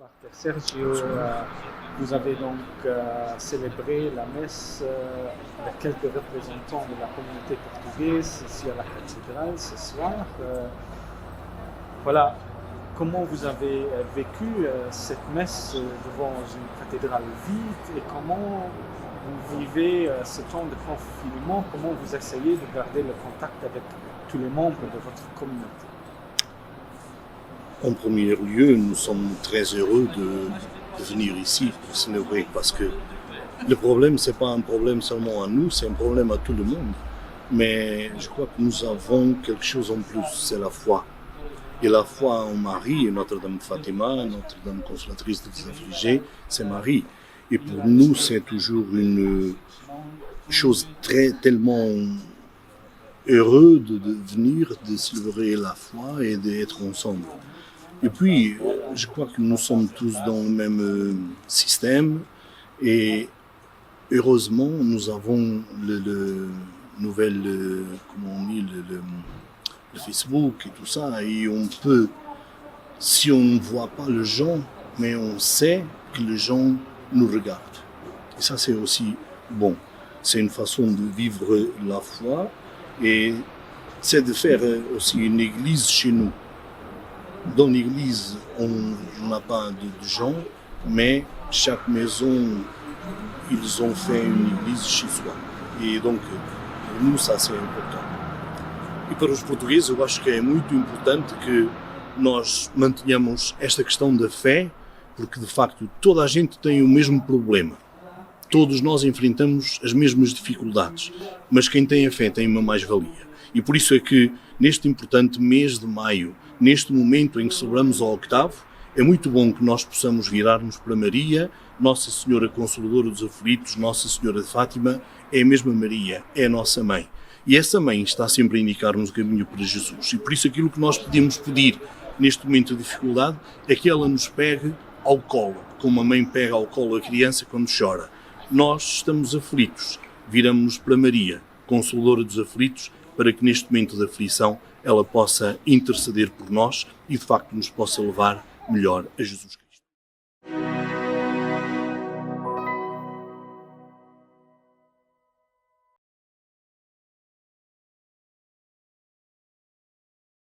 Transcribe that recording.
Pater Sergio, vous avez donc célébré la messe avec quelques représentants de la communauté portugaise ici à la cathédrale ce soir. Voilà, comment vous avez vécu cette messe devant une cathédrale vide et comment vous vivez ce temps de confinement, comment vous essayez de garder le contact avec tous les membres de votre communauté? En premier lieu, nous sommes très heureux de venir ici pour célébrer parce que le problème, c'est pas un problème seulement à nous, c'est un problème à tout le monde. Mais je crois que nous avons quelque chose en plus, c'est la foi. Et la foi en Marie, Notre-Dame de Fatima, Notre-Dame consolatrice des affligés, c'est Marie. Et pour nous, c'est toujours une chose tellement heureux de venir, de célébrer la foi et d'être ensemble. Et puis, je crois que nous sommes tous dans le même système et heureusement, nous avons le nouvel, comment on dit, le Facebook et tout ça, et on peut, si on ne voit pas les gens, mais on sait que les gens nous regardent. Et ça, c'est aussi bon. C'est une façon de vivre la foi et c'est de faire aussi une église chez nous. Dans l'église, on n'a pas de gens, mais chaque maison, ils ont fait une église chez soi. E donc, pour nous, ça c'est important. E para os portugueses, eu acho que é muito importante que nós mantenhamos esta questão da fé, porque de facto toda a gente tem o mesmo problema. Todos nós enfrentamos as mesmas dificuldades, mas quem tem a fé tem uma mais-valia. E por isso é que neste importante mês de maio, neste momento em que celebramos o octavo, é muito bom que nós possamos virar-nos para Maria, Nossa Senhora Consoladora dos Aflitos, Nossa Senhora de Fátima, é a mesma Maria, é a nossa mãe. E essa mãe está sempre a indicar-nos o caminho para Jesus. E por isso aquilo que nós podemos pedir neste momento de dificuldade é que ela nos pegue ao colo, como a mãe pega ao colo a criança quando chora. Nós estamos aflitos, viramos-nos para Maria, Consoladora dos Aflitos, para que neste momento de aflição ela possa interceder por nós e de facto nos possa levar melhor a Jesus Cristo.